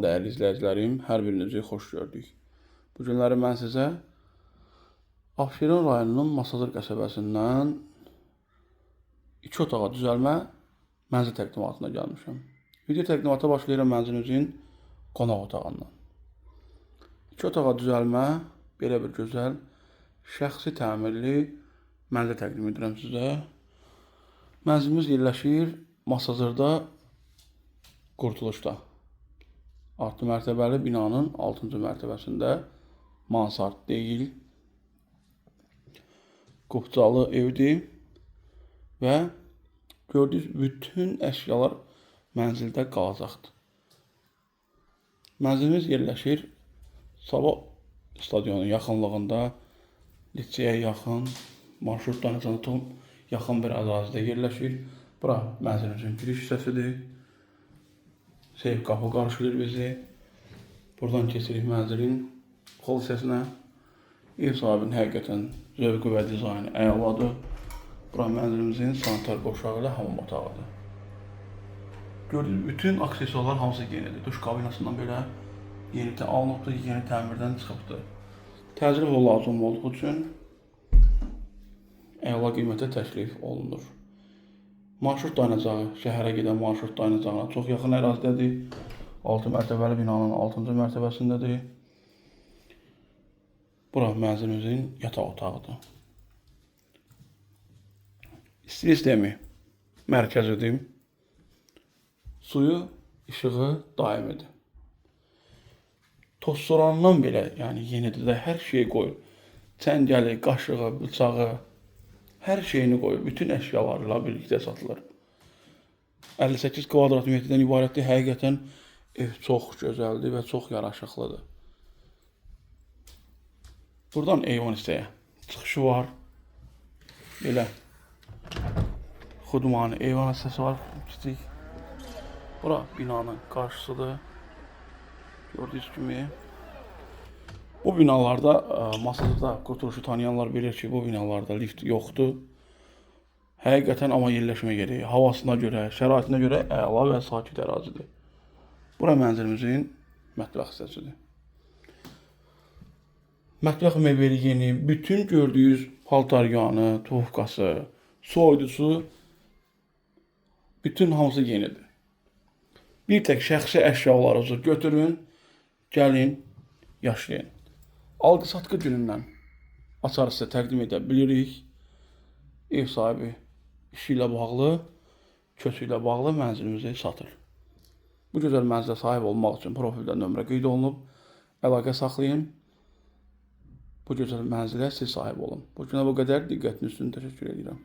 Değerli izləyicilərim, hər birinizi xoş gördük. Bu günləri mən sizə Abşeron rayonunun Masazır qəsəbəsindən 2 otağa düzəlmə mənzil təqdimatına gəlmişəm. Video təqdimata başlayıram mənzilimizin qonaq otağından. 2 otağa düzəlmə belə bir gözəl şəxsi təmirli mənzil təqdim edirəm sizə. Mənzilimiz yerləşir Masazırda, Qurtuluşda. Artı mərtəbəli binanın 6-cı mərtəbəsində mansard deyil, qubcalı evdir və gördüyünüz bütün əşyalar mənzildə qalacaqdır. Mənzilimiz yerləşir Sabah stadionun yaxınlığında, liseyə yaxın, marşrut dayanacağına yaxın bir ərazidə yerləşir. Bura mənzilimizin giriş hissəsidir. Seyf qapı qarşılayır bizi. Buradan keçirik mənzilin xol hissəsinə. Ev sahibinin həqiqətən zövqü və dizaynı əladır. Bura mənzilimizin sanitar qoşağı ilə hamam otağıdır. Gördüyünüz bütün aksesuarlar hamısı yenidir. Duş kabinasından belə yeni alınıbdır, yeni təmirdən çıxıbdır. Təcrübə o lazım olduğu üçün əla qiymətə təklif olunur. Marşrut dayanacağı, şəhərə gedən marşrut dayanacağına çox yaxın ərazidədir. 6 mərtəbəli binanın 6-cı mərtəbəsindədir. Bura mənzilimizin yataq otağıdır. İsti sistemi mərkəzidir. Suyu, işığı daimidir. Tozsorandan belə, yəni yenidir də hər şeyi qoyur. Çəngəli, qaşığı, bıçağı, hər şeyini qoyur. Bütün əşyalarla birlikdə satılır. 58 kvadrat metrdən ibarətdir. Həqiqətən ev çox gözəldir və çox yaraşıqlıdır. Buradan eyvan hissəyə çıxışı var. Belə xudmani eyvan hissəsi var. Kiçik. Bura binanın qarşısıdır. Gördüyünüz kimi. Bu binalarda, Masazırda Qurtuluşu tanıyanlar bilir ki, bu binalarda lift yoxdur. Həqiqətən amma yerləşmə yeri, havasına görə, şəraitinə görə əla və sakit ərazidir. Bura mənzilimizin mətbəx hissəsidir. Mətbəx mebeli yeni, bütün gördüyünüz paltaryanı, tufqası, soyudusu, bütün hamısı yenidir. Bir tək şəxsi əşyalarınızı götürün, gəlin, yaşayın. Alqı-satqı günündən açar sizə təqdim edə bilirik. Ev sahibi işi ilə bağlı, köçü ilə bağlı mənzilimizi satır. Bu gözəl mənzilə sahib olmaq üçün profildə nömrə qeyd olunub. Əlaqə saxlayın. Bu gözəl mənzilə siz sahib olun. Bu günə bu qədər. Diqqətiniz üçün təşəkkür edirəm.